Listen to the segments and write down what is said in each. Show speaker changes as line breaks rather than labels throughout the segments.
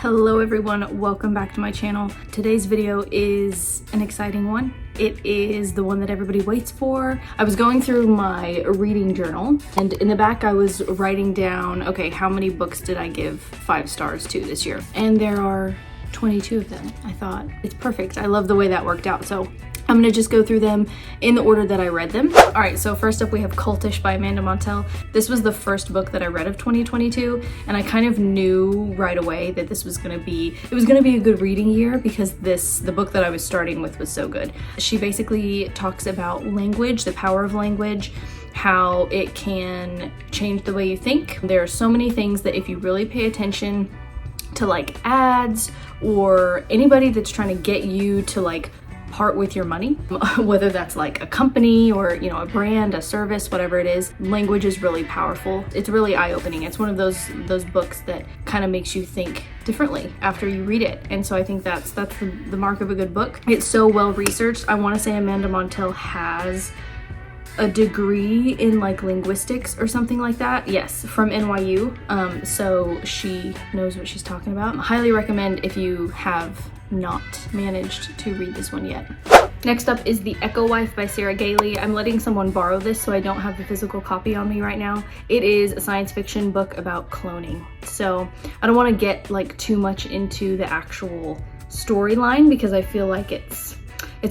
Hello everyone, welcome back to my channel. Today's video is an exciting one. It is the one that everybody waits for. I was going through my reading journal and in the back I was writing down, okay, how many books did I give 5 stars to this year? And there are 22 of them. I thought it's perfect. I love the way that worked out. So I'm gonna just go through them in the order that I read them. All right, so first up we have Cultish by Amanda Montell. This was the first book that I read of 2022, and I kind of knew right away that this was gonna be, a good reading year because the book that I was starting with was so good. She basically talks about language, the power of language, how it can change the way you think. There are so many things that if you really pay attention to like ads or anybody that's trying to get you to like part with your money, whether that's like a company or, you know, a brand, a service, whatever it is, language is really powerful. It's really eye-opening. It's one of those books that kind of makes you think differently after you read it. And so I think that's the mark of a good book. It's so well researched. I want to say Amanda Montell has a degree in like linguistics or something like that. Yes, from NYU. So she knows what she's talking about. I highly recommend if you have not managed to read this one yet. Next up is The Echo Wife by Sarah Gailey. I'm letting someone borrow this, so I don't have the physical copy on me right now. It is a science fiction book about cloning. So I don't want to get like too much into the actual storyline because I feel like it's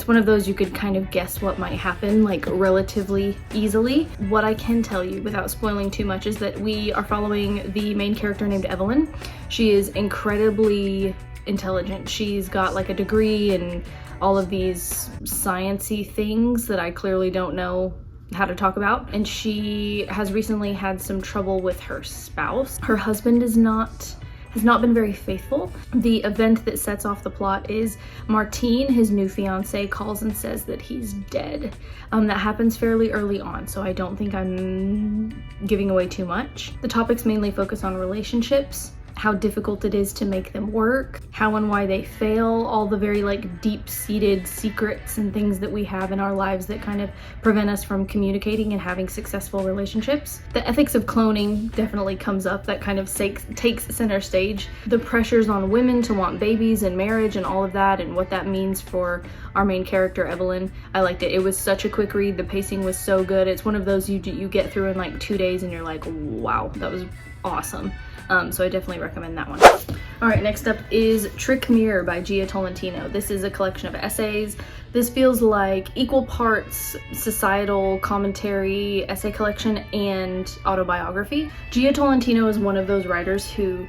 one of those you could kind of guess what might happen like relatively easily. What I can tell you without spoiling too much is that we are following the main character named Evelyn. She is incredibly intelligent. She's got like a degree in all of these sciencey things that I clearly don't know how to talk about. And she has recently had some trouble with her spouse. Her husband has not been very faithful. The event that sets off the plot is Martine, his new fiance, calls and says that he's dead. That happens fairly early on, so I don't think I'm giving away too much. The topics mainly focus on relationships, how difficult it is to make them work, how and why they fail, all the very like deep-seated secrets and things that we have in our lives that kind of prevent us from communicating and having successful relationships. The ethics of cloning definitely comes up. That kind of takes center stage. The pressures on women to want babies and marriage and all of that and what that means for our main character, Evelyn. I liked it. It was such a quick read. The pacing was so good. It's one of those you get through in like 2 days and you're like, wow, that was awesome. So I definitely recommend that one. All right, next up is Trick Mirror by Gia Tolentino. This is a collection of essays. This feels like equal parts societal commentary, essay collection, and autobiography. Gia Tolentino is one of those writers who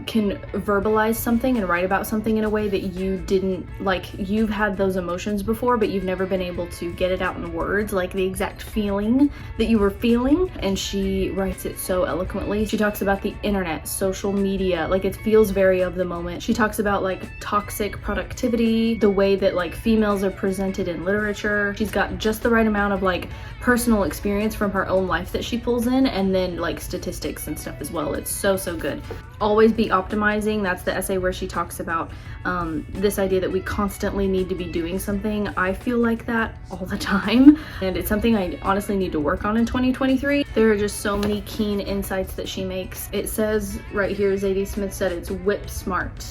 can verbalize something and write about something in a way that you didn't, like, you've had those emotions before, but you've never been able to get it out in words, like the exact feeling that you were feeling, and she writes it so eloquently. She talks about the internet, social media, like it feels very of the moment. She talks about like toxic productivity, the way that like females are presented in literature. She's got just the right amount of like personal experience from her own life that she pulls in, and then like statistics and stuff as well. It's so good. Always be optimizing. That's the essay where she talks about this idea that we constantly need to be doing something. I feel like that all the time, and it's something I honestly need to work on in 2023. There are just so many keen insights that she makes. It says right here, Zadie Smith said it's whip smart,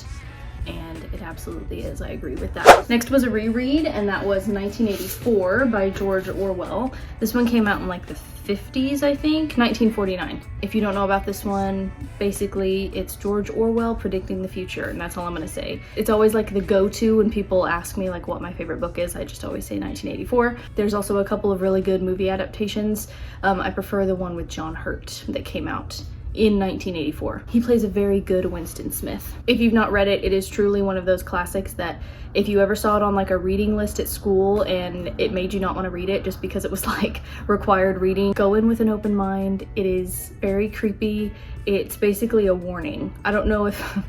and it absolutely is. I agree with that. Next was a reread, and that was 1984 by George Orwell. This one came out in like the 50s, I think, 1949. If you don't know about this one, basically it's George Orwell predicting the future, and that's all I'm gonna say. It's always like the go-to when people ask me like what my favorite book is. I just always say 1984. There's also a couple of really good movie adaptations. I prefer the one with John Hurt that came out in 1984. He plays a very good Winston Smith. If you've not read it, it is truly one of those classics that if you ever saw it on like a reading list at school and it made you not want to read it just because it was like required reading, go in with an open mind. It is very creepy. It's basically a warning. I don't know if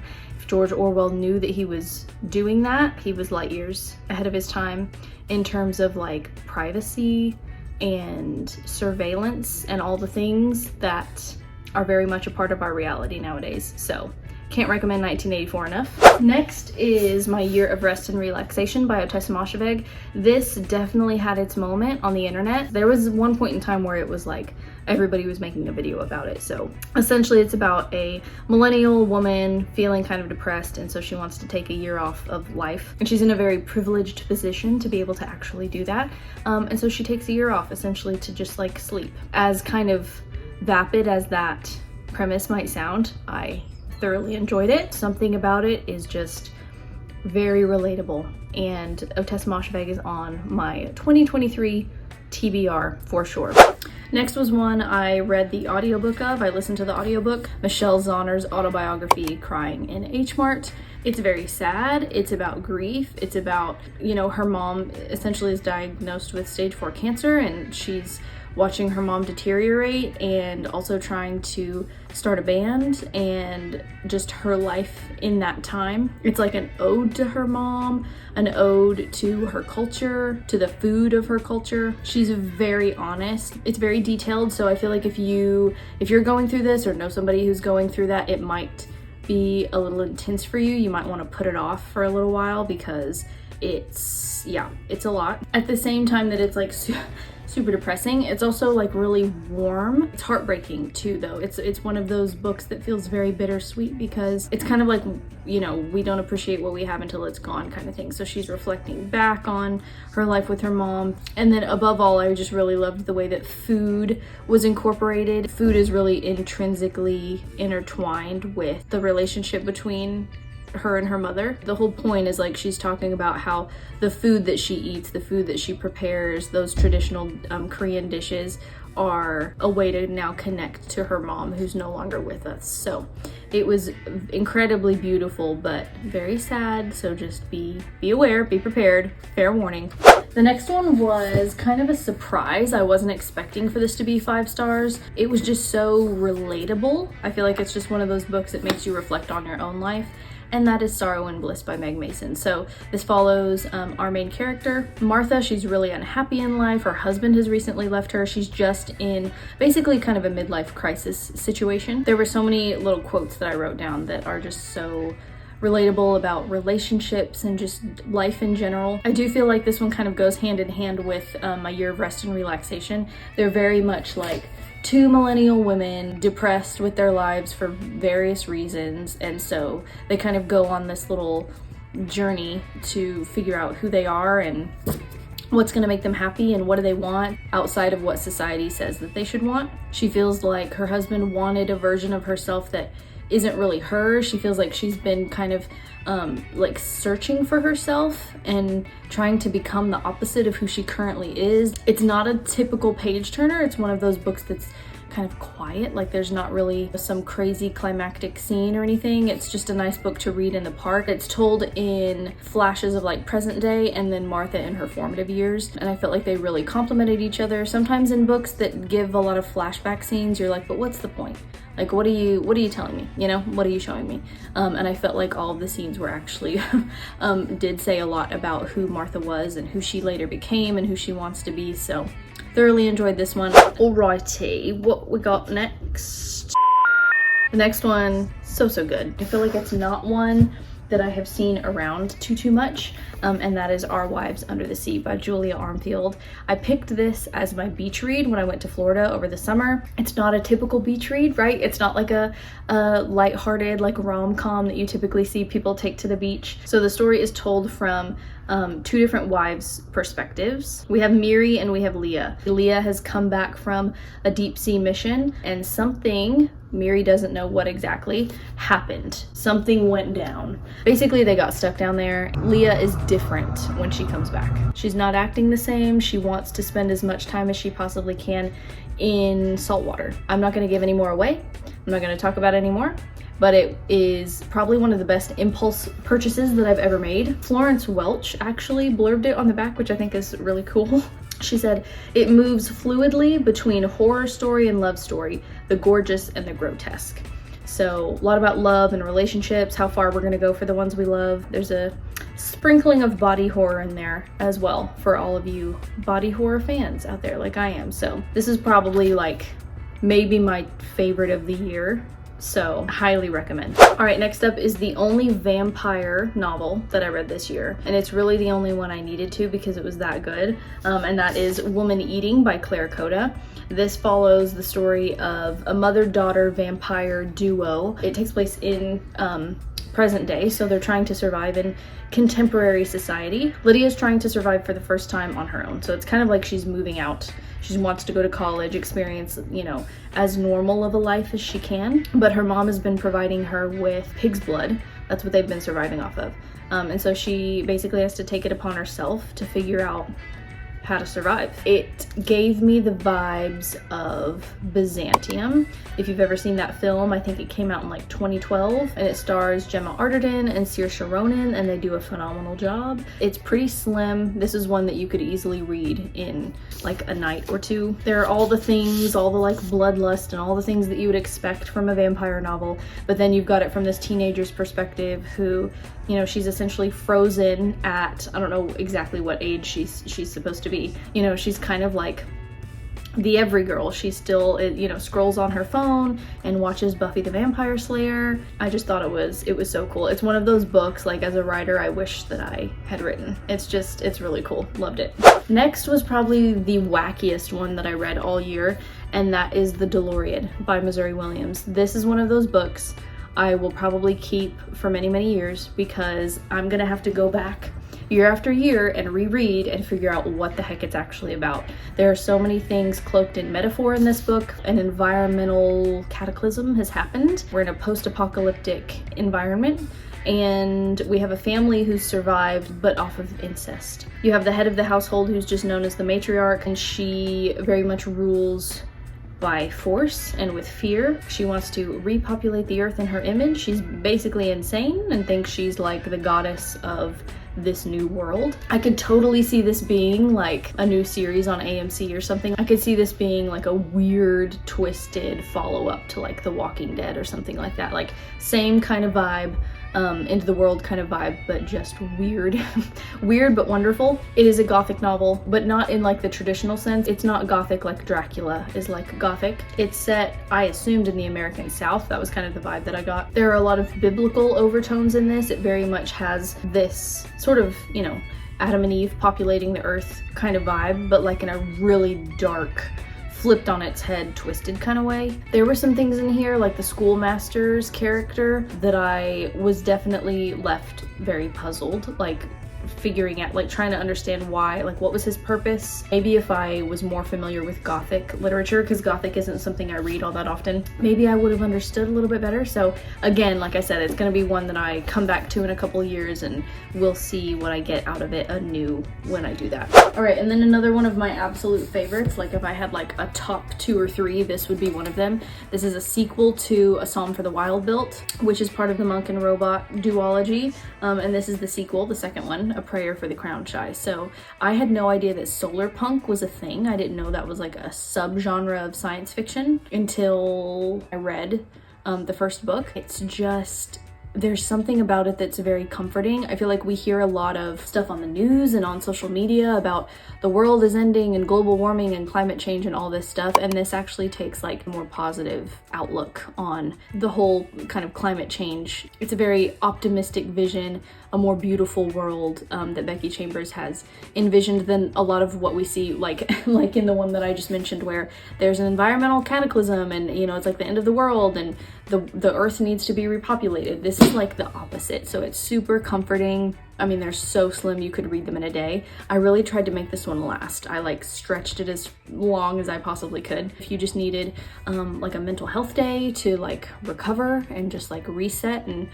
George Orwell knew that he was doing that. He was light years ahead of his time in terms of like privacy and surveillance and all the things that are very much a part of our reality nowadays. So Can't recommend 1984 enough. Next is My Year of Rest and Relaxation by Omnivores. This definitely had its moment on the internet. There was one point in time where it was like everybody was making a video about it. So essentially it's about a millennial woman feeling kind of depressed, and so she wants to take a year off of life, and she's in a very privileged position to be able to actually do that. And so she takes a year off essentially to just like sleep. As kind of vapid as that premise might sound, I thoroughly enjoyed it. Something about it is just very relatable, and Omnivores is on my 2023 TBR for sure. Next was one I read the audiobook of. I listened to the audiobook, Michelle Zauner's autobiography, Crying in H Mart. It's very sad. It's about grief. It's about, you know, her mom essentially is diagnosed with stage 4 cancer, and she's watching her mom deteriorate and also trying to start a band, and just her life in that time. It's like an ode to her mom, an ode to her culture, to the food of her culture. She's very honest. It's very detailed, so I feel like if you're going through this or know somebody who's going through that, it might be a little intense for you. You might want to put it off for a little while because it's a lot. At the same time that it's like super depressing, it's also like really warm. It's heartbreaking too though. It's one of those books that feels very bittersweet because it's kind of like, you know, we don't appreciate what we have until it's gone kind of thing. So she's reflecting back on her life with her mom. And then above all, I just really loved the way that food was incorporated. Food is really intrinsically intertwined with the relationship between her and her mother. The whole point is like she's talking about how the food that she eats, the food that she prepares, those traditional Korean dishes are a way to now connect to her mom who's no longer with us. So it was incredibly beautiful, but very sad. So just be aware, be prepared, fair warning. The next one was kind of a surprise. I wasn't expecting for this to be 5 stars. It was just so relatable. I feel like it's just one of those books that makes you reflect on your own life. And that is Sorrow and Bliss by Meg Mason. So this follows our main character, Martha. She's really unhappy in life. Her husband has recently left her. She's just in basically kind of a midlife crisis situation. There were so many little quotes that I wrote down that are just so relatable about relationships and just life in general. I do feel like this one kind of goes hand in hand with My Year of Rest and Relaxation. They're very much like 2 millennial women depressed with their lives for various reasons, and so they kind of go on this little journey to figure out who they are and what's going to make them happy and what do they want outside of what society says that they should want. She feels like her husband wanted a version of herself that isn't really her. She feels like she's been kind of like searching for herself and trying to become the opposite of who she currently is. It's not a typical page turner. It's one of those books that's kind of quiet, like there's not really some crazy climactic scene or anything. It's just a nice book to read in the park. It's told in flashes of like present day and then Martha in her formative years, and I felt like they really complemented each other. Sometimes in books that give a lot of flashback scenes, you're like, but what's the point? Like, what are you telling me? You know, what are you showing me? And I felt like all of the scenes were actually did say a lot about who Martha was and who she later became and who she wants to be. So thoroughly enjoyed this one. Alrighty, what we got next? The next one, so good. I feel like it's not one that I have seen around too much, and that is Our Wives Under the Sea by Julia Armfield. I picked this as my beach read when I went to Florida over the summer. It's not a typical beach read, right? It's not like a lighthearted like rom-com that you typically see people take to the beach. So the story is told from 2 different wives' perspectives. We have Miri and we have Leah. Leah has come back from a deep sea mission, and something, Miri doesn't know what exactly, happened. Something went down. Basically, they got stuck down there. Leah is different when she comes back. She's not acting the same. She wants to spend as much time as she possibly can in saltwater. I'm not going to give any more away. I'm not going to talk about it anymore. But it is probably one of the best impulse purchases that I've ever made. Florence Welch actually blurbed it on the back, which I think is really cool. She said, "It moves fluidly between horror story and love story, the gorgeous and the grotesque." So a lot about love and relationships, how far we're gonna go for the ones we love. There's a sprinkling of body horror in there as well for all of you body horror fans out there like I am. So this is probably like maybe my favorite of the year So highly recommend. All right, next up is the only vampire novel that I read this year, and it's really the only one I needed to because it was that good, and that is Woman Eating by Claire Coda. This follows the story of a mother-daughter vampire duo. It takes place in present day, so they're trying to survive in contemporary society. Lydia's trying to survive for the first time on her own, so it's kind of like she's moving out. She wants to go to college, experience, you know, as normal of a life as she can, but her mom has been providing her with pig's blood. That's what they've been surviving off of. And so she basically has to take it upon herself to figure out how to survive. It gave me the vibes of Byzantium. If you've ever seen that film, I think it came out in like 2012, and it stars Gemma Arterton and Saoirse Ronan, and they do a phenomenal job. It's pretty slim. This is one that you could easily read in like a night or two. There are all the things, all the like bloodlust and all the things that you would expect from a vampire novel, but then you've got it from this teenager's perspective who, you know, she's essentially frozen at, I don't know exactly what age she's supposed to be. You know, she's kind of like the every girl. She still, you know, scrolls on her phone and watches Buffy the Vampire Slayer. I just thought it was so cool. It's one of those books, like as a writer, I wish that I had written. It's really cool. Loved it. Next was probably the wackiest one that I read all year, and that is The DeLorean by Missouri Williams. This is one of those books I will probably keep for many, many years because I'm gonna have to go back year after year and reread and figure out what the heck it's actually about. There are so many things cloaked in metaphor in this book. An environmental cataclysm has happened. We're in a post-apocalyptic environment, and we have a family who's survived but off of incest. You have the head of the household who's just known as the matriarch, and she very much rules by force and with fear. She wants to repopulate the earth in her image. She's basically insane and thinks she's like the goddess of this new world. I could totally see this being like a new series on AMC or something. I could see this being like a weird, twisted follow-up to like The Walking Dead or something like that. Like same kind of vibe, Into the World kind of vibe, but just weird. Weird but wonderful. It is a gothic novel, but not in like the traditional sense. It's not gothic like Dracula is like gothic. It's set, I assumed, in the American South. That was kind of the vibe that I got. There are a lot of biblical overtones in this. It very much has this sort of, you know, Adam and Eve populating the earth kind of vibe, but like in a really dark, flipped on its head, twisted kind of way. There were some things in here, like the schoolmaster's character, that I was definitely left very puzzled, like figuring out, like trying to understand why, like what was his purpose. Maybe if I was more familiar with Gothic literature, because Gothic isn't something I read all that often, maybe I would have understood a little bit better. So again, like I said, it's going to be one that I come back to in a couple years, and we'll see what I get out of it anew when I do that. All right, and then another one of my absolute favorites, like if I had like a top 2 or 3, this would be one of them. This is a sequel to A Psalm for the Wild Built, which is part of the Monk and Robot duology, and this is the sequel, the second one, A Prayer for the Crown Shy. So I had no idea that solar punk was a thing. I didn't know that was like a subgenre of science fiction until I read the first book. It's just, there's something about it that's very comforting. I feel like we hear a lot of stuff on the news and on social media about the world is ending and global warming and climate change and all this stuff, and this actually takes like a more positive outlook on the whole kind of climate change. It's a very optimistic vision, a more beautiful world that Becky Chambers has envisioned than a lot of what we see, like in the one that I just mentioned, where there's an environmental cataclysm and, you know, it's like the end of the world and the earth needs to be repopulated. This is like the opposite, so it's super comforting. I mean, they're so slim you could read them in a day. I really tried to make this one last. I like stretched it as long as I possibly could. If you just needed like a mental health day to like recover and just like reset, and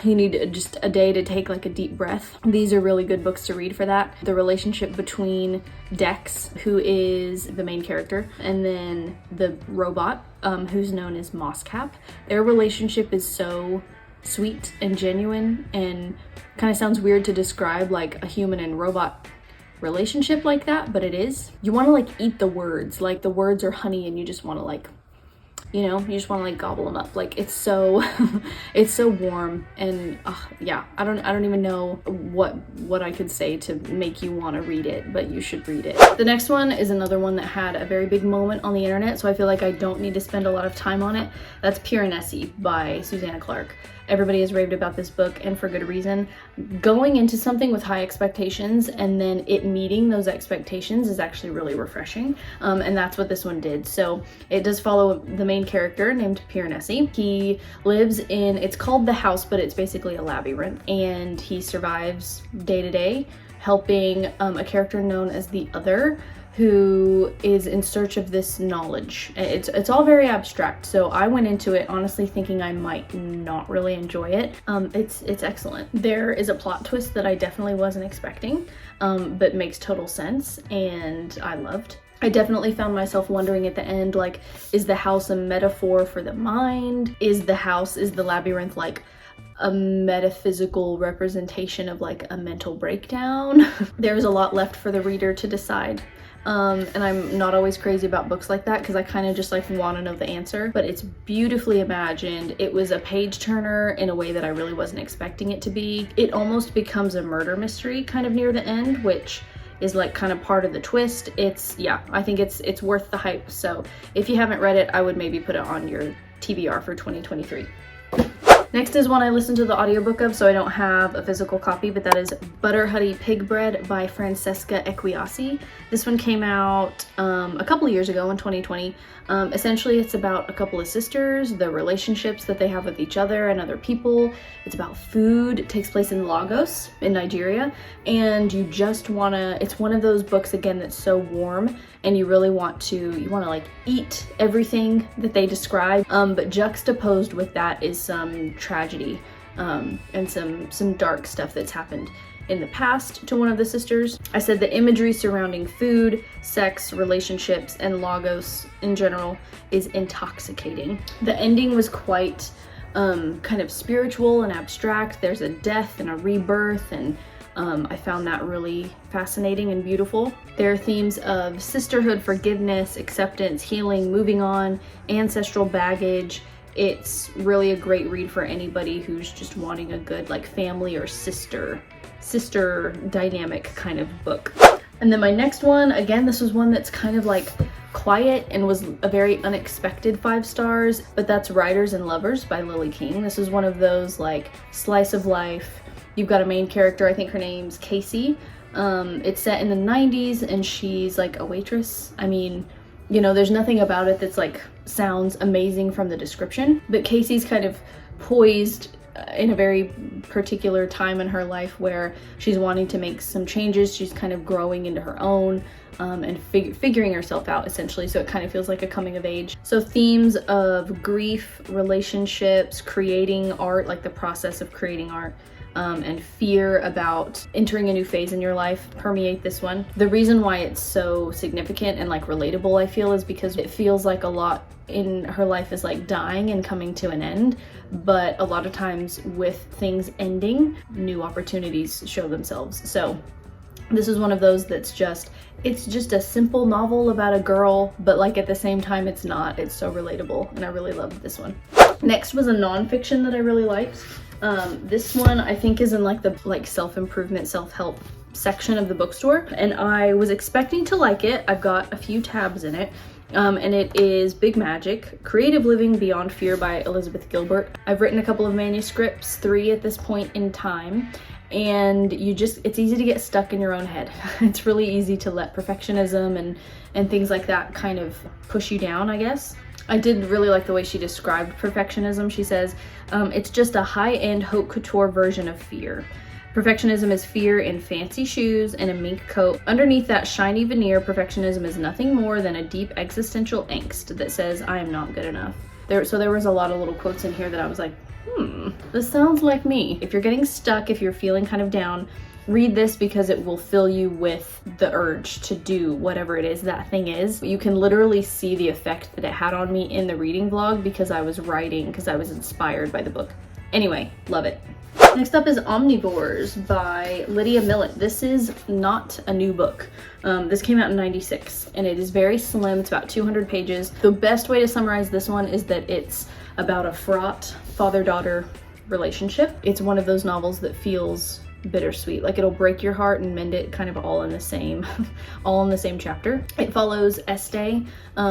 you need just a day to take like a deep breath, these are really good books to read for that. The relationship between Dex, who is the main character, and then the robot, who's known as Mosscap, their relationship is so sweet and genuine, and kind of sounds weird to describe like a human and robot relationship like that, but it is. You want to like eat the words, like the words are honey and you just want to like you know, you just want to like gobble them up. Like it's so it's so warm, and yeah, I don't even know what I could say to make you want to read it, but you should read it. The next one is another one that had a very big moment on the internet, so I feel like I don't need to spend a lot of time on it. That's Piranesi by Susanna Clarke. Everybody has raved about this book, and for good reason. Going into something with high expectations and then it meeting those expectations is actually really refreshing, and that's what this one did. So it does follow the main character named Piranesi. He lives in, it's called the house, but it's basically a labyrinth, and he survives day to day helping a character known as the Other, who is in search of this knowledge. It's all very abstract, so I went into it honestly thinking I might not really enjoy it. It's excellent. There is a plot twist that I definitely wasn't expecting, but makes total sense, and I loved. I definitely found myself wondering at the end, like, is the house a metaphor for the mind? Is the labyrinth like a metaphysical representation of like a mental breakdown? There's a lot left for the reader to decide. And I'm not always crazy about books like that because I kind of just like want to know the answer, but it's beautifully imagined. It was a page turner in a way that I really wasn't expecting it to be. It almost becomes a murder mystery kind of near the end, which is like kind of part of the twist. Yeah, I think it's worth the hype. So if you haven't read it, I would maybe put it on your TBR for 2023. Next is one I listened to the audiobook of, so I don't have a physical copy, but that is Butter Honey Pig Bread by Francesca Equiasi. This one came out a couple of years ago in 2020. Essentially, it's about a couple of sisters, the relationships that they have with each other and other people. It's about food. It takes place in Lagos in Nigeria, and you just wanna, it's one of those books again that's so warm, and you really want to like eat everything that they describe, but juxtaposed with that is some tragedy and some dark stuff that's happened in the past to one of the sisters. I said the imagery surrounding food, sex, relationships, and Lagos in general is intoxicating. The ending was quite kind of spiritual and abstract. There's a death and a rebirth, and I found that really fascinating and beautiful. There are themes of sisterhood, forgiveness, acceptance, healing, moving on, ancestral baggage. It's really a great read for anybody who's just wanting a good like family or sister dynamic kind of book. And then my next one, again, this was one that's kind of like quiet and was a very unexpected 5 stars, but that's Writers and Lovers by Lily King. This is one of those like slice of life. You've got a main character, I think her name's Casey. It's set in the 90s and she's like a waitress. I mean, you know, there's nothing about it that's like sounds amazing from the description, but Casey's kind of poised in a very particular time in her life where she's wanting to make some changes. She's kind of growing into her own and figuring herself out essentially. So it kind of feels like a coming of age. So themes of grief, relationships, creating art, like the process of creating art, and fear about entering a new phase in your life permeate this one. The reason why it's so significant and like relatable, I feel, is because it feels like a lot in her life is like dying and coming to an end, but a lot of times with things ending, new opportunities show themselves. So this is one of those that's it's just a simple novel about a girl, but like at the same time it's not. It's so relatable, and I really loved this one. Next was a nonfiction that I really liked. This one I think is in like the self-improvement, self-help section of the bookstore, and I was expecting to like it. I've got a few tabs in it, and it is Big Magic, Creative Living Beyond Fear by Elizabeth Gilbert. I've written a couple of manuscripts, 3 at this point in time, and it's easy to get stuck in your own head. It's really easy to let perfectionism and things like that kind of push you down, I guess. I did really like the way she described perfectionism. She says, it's just a high-end haute couture version of fear. Perfectionism is fear in fancy shoes and a mink coat. Underneath that shiny veneer, perfectionism is nothing more than a deep existential angst that says, I am not good enough. So there was a lot of little quotes in here that I was like, this sounds like me. If you're getting stuck, if you're feeling kind of down, read this because it will fill you with the urge to do whatever it is that thing is. You can literally see the effect that it had on me in the reading vlog because I was writing, because I was inspired by the book. Anyway, love it. Next up is Omnivores by Lydia Millett. This is not a new book. This came out in '96 and it is very slim. It's about 200 pages. The best way to summarize this one is that it's about a fraught father-daughter relationship. It's one of those novels that feels bittersweet, like it'll break your heart and mend it kind of all in the same chapter. It follows Estee.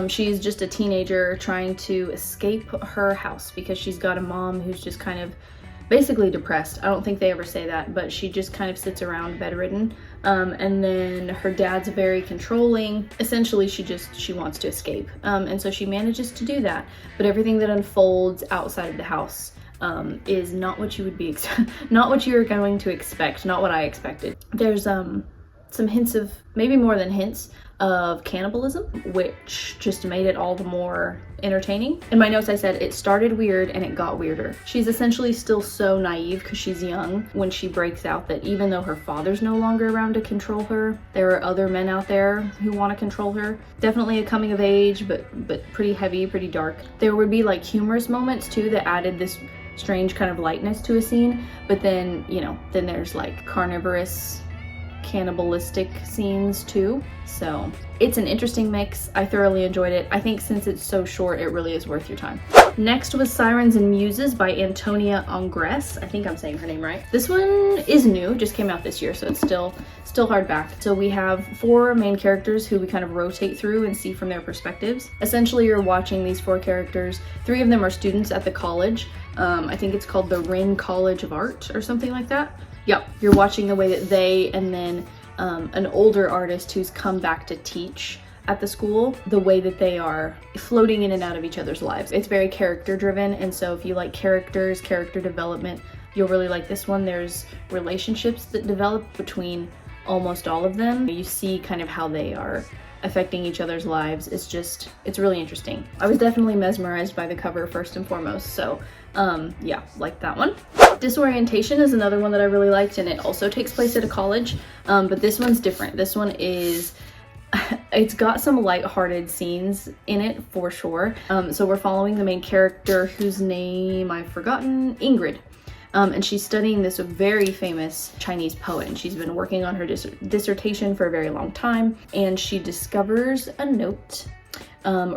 She's just a teenager trying to escape her house because she's got a mom who's just kind of basically depressed. I don't think they ever say that, but she just kind of sits around bedridden. And then her dad's very controlling. Essentially, she wants to escape. And so she manages to do that, but everything that unfolds outside of the house is not what you would be, not what you were going to expect, not what I expected. There's some hints of, maybe more than hints, of cannibalism, which just made it all the more entertaining. In my notes I said it started weird and it got weirder. She's essentially still so naive because she's young when she breaks out that even though her father's no longer around to control her, there are other men out there who want to control her. Definitely a coming of age, but pretty heavy, pretty dark. There would be like humorous moments too that added this strange kind of lightness to a scene, but then, you know, then there's like carnivorous, cannibalistic scenes too. So it's an interesting mix. I thoroughly enjoyed it. I think since it's so short, it really is worth your time. Next was Sirens and Muses by Antonia Ongres. I think I'm saying her name right. This one is new, just came out this year, so it's still hardback. So we have 4 main characters who we kind of rotate through and see from their perspectives. Essentially, you're watching these 4 characters. 3 of them are students at the college. I think it's called the Rin College of Art or something like that. Yep, you're watching the way that they and then an older artist who's come back to teach at the school, the way that they are floating in and out of each other's lives. It's very character driven, and so if you like characters, character development, you'll really like this one. There's relationships that develop between almost all of them. You see kind of how they are affecting each other's lives. It's really interesting. I was definitely mesmerized by the cover first and foremost, so yeah, like that one. Disorientation is another one that I really liked, and it also takes place at a college, but this one's different. This one is, it's got some lighthearted scenes in it for sure. So we're following the main character whose name I've forgotten, Ingrid. And she's studying this very famous Chinese poet, and she's been working on her dissertation for a very long time, and she discovers a note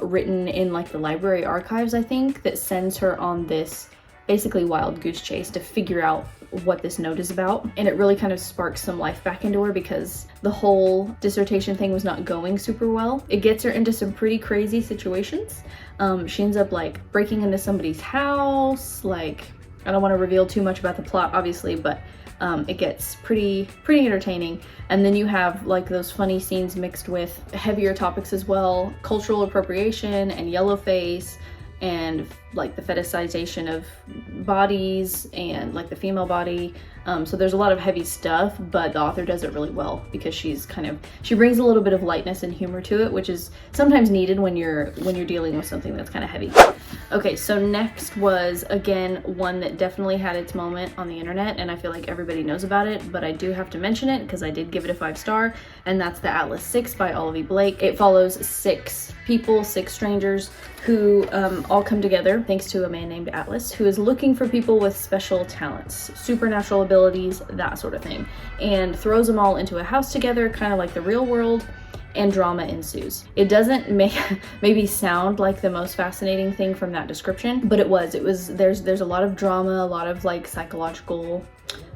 written in like the library archives, I think, that sends her on this basically wild goose chase to figure out what this note is about. And it really kind of sparks some life back into her because the whole dissertation thing was not going super well. It gets her into some pretty crazy situations. She ends up like breaking into somebody's house. Like, I don't want to reveal too much about the plot, obviously, but it gets pretty entertaining. And then you have like those funny scenes mixed with heavier topics as well, cultural appropriation and yellow face, and like the fetishization of bodies and like the female body. So there's a lot of heavy stuff, but the author does it really well because she brings a little bit of lightness and humor to it, which is sometimes needed when you're dealing with something that's kind of heavy. Okay, so next was, again, one that definitely had its moment on the internet, and I feel like everybody knows about it, but I do have to mention it because I did give it a 5-star, and that's The Atlas 6 by Olivia Blake. It follows 6 people, 6 strangers, who all come together thanks to a man named Atlas, who is looking for people with special talents, supernatural abilities, that sort of thing, and throws them all into a house together, kind of like the real world, and drama ensues. It doesn't maybe sound like the most fascinating thing from that description, but there's a lot of drama, a lot of like psychological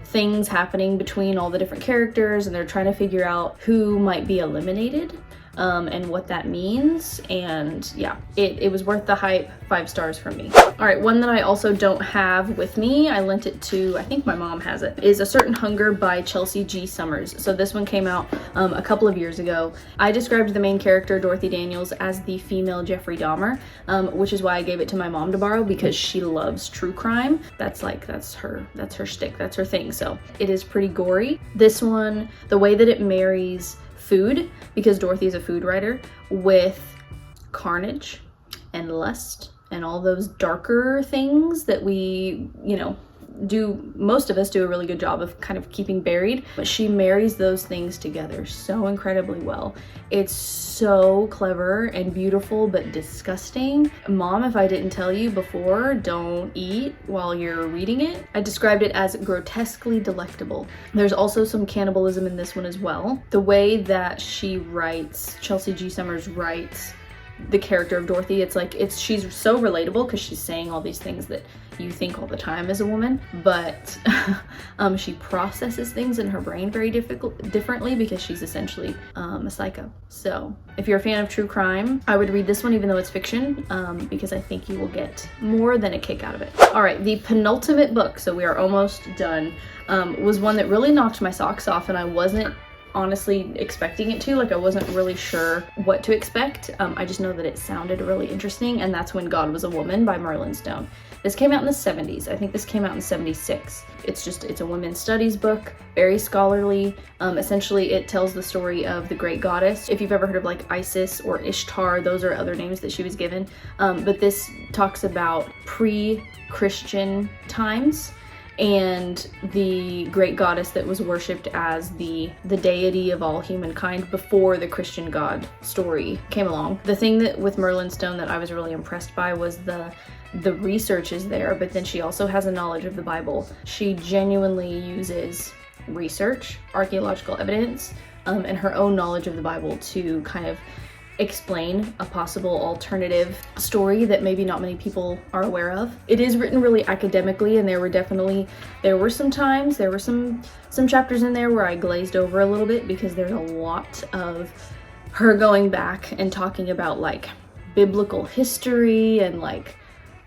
things happening between all the different characters, and they're trying to figure out who might be eliminated and what that means. And yeah, it was worth the hype. 5 stars from me. All right, one that I also don't have with me, I lent it to, I think my mom has it, is A Certain Hunger by Chelsea G. Summers. So this one came out a couple of years ago. I described the main character, Dorothy Daniels, as the female Jeffrey Dahmer, which is why I gave it to my mom to borrow, because she loves true crime. That's her shtick, that's her thing. So it is pretty gory. This one, the way that it marries food, because Dorothy is a food writer, with carnage and lust and all those darker things that we, most of us do a really good job of kind of keeping buried, but she marries those things together so incredibly well. It's so clever and beautiful, but disgusting. Mom, if I didn't tell you before, don't eat while you're reading it. I described it as grotesquely delectable. There's also some cannibalism in this one as well. The way that she writes, Chelsea G. Summers writes the character of Dorothy, she's so relatable because she's saying all these things that you think all the time as a woman, but she processes things in her brain very differently because she's essentially a psycho. So if you're a fan of true crime, I would read this one even though it's fiction, because I think you will get more than a kick out of it. All right, the penultimate book, so we are almost done, was one that really knocked my socks off, and I wasn't honestly expecting it to. I wasn't really sure what to expect. I just know that it sounded really interesting, and that's When God Was a Woman by Merlin Stone. This came out in the 70s. I think this came out in 76. It's a women's studies book, very scholarly. Essentially, it tells the story of the great goddess. If you've ever heard of Isis or Ishtar, those are other names that she was given. But this talks about pre-Christian times and the great goddess that was worshipped as the deity of all humankind before the Christian God story came along. The thing that with Merlin Stone that I was really impressed by was the research is there, but then she also has a knowledge of the Bible. She genuinely uses research, archaeological evidence, and her own knowledge of the Bible to kind of explain a possible alternative story that maybe not many people are aware of. It is written really academically, and there were some chapters in there where I glazed over a little bit because there's a lot of her going back and talking about biblical history and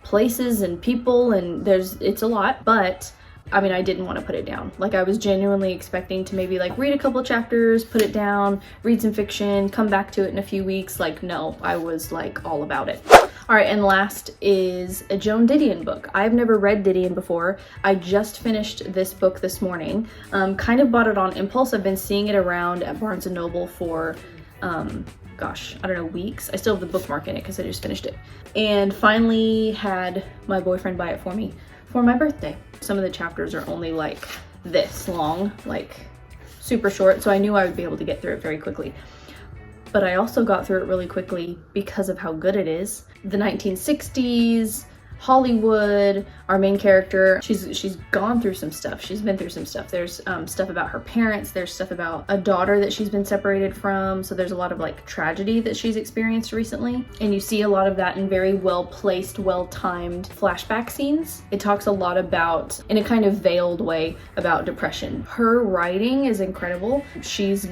places and people, and it's a lot, but I mean, I didn't want to put it down. I was genuinely expecting to maybe read a couple chapters, put it down, read some fiction, come back to it in a few weeks. No, I was all about it. All right, and last is a Joan Didion book. I've never read Didion before. I just finished this book this morning. Kind of bought it on impulse. I've been seeing it around at Barnes & Noble for gosh, I don't know, weeks. I still have the bookmark in it because I just finished it. And finally had my boyfriend buy it for me for my birthday. Some of the chapters are only this long, super short, so I knew I would be able to get through it very quickly. But I also got through it really quickly because of how good it is. The 1960s, Hollywood, our main character, she's gone through some stuff. She's been through some stuff. There's stuff about her parents. There's stuff about a daughter that she's been separated from. So there's a lot of tragedy that she's experienced recently. And you see a lot of that in very well-placed, well-timed flashback scenes. It talks a lot about, in a kind of veiled way, about depression. Her writing is incredible. She's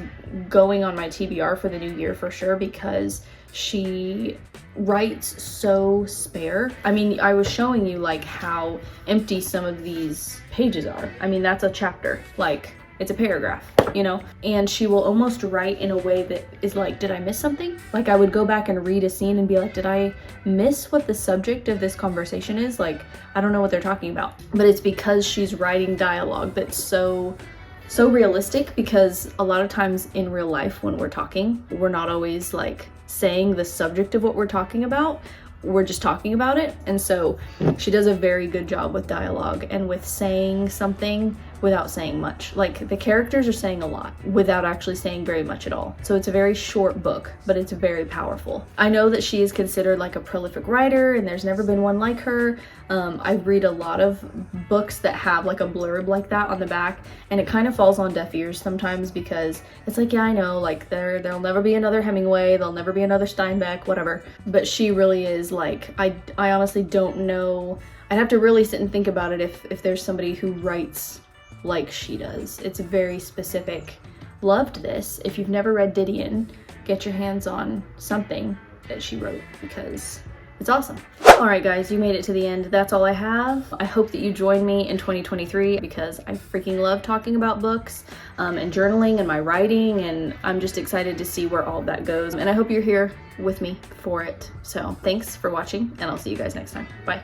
going on my TBR for the new year for sure because she writes so spare. I mean, I was showing you how empty some of these pages are. I mean, that's a chapter, it's a paragraph, and she will almost write in a way that is did I miss something? I would go back and read a scene and be did I miss what the subject of this conversation is? I don't know what they're talking about. But it's because she's writing dialogue that's so realistic, because a lot of times in real life when we're talking, we're not always saying the subject of what we're talking about. We're just talking about it. And so she does a very good job with dialogue and with saying something without saying much. The characters are saying a lot without actually saying very much at all. So it's a very short book, but it's very powerful. I know that she is considered a prolific writer, and there's never been one like her. I read a lot of books that have a blurb like that on the back, and it kind of falls on deaf ears sometimes because it's yeah, I know, there'll never be another Hemingway, there'll never be another Steinbeck, whatever. But she really is I honestly don't know. I'd have to really sit and think about it if there's somebody who writes like she does. It's very specific. Loved this. If you've never read Didion, get your hands on something that she wrote because it's awesome. All right, guys, you made it to the end. That's all I have. I hope that you join me in 2023 because I freaking love talking about books and journaling and my writing, and I'm just excited to see where all of that goes. And I hope you're here with me for it. So thanks for watching, and I'll see you guys next time. Bye.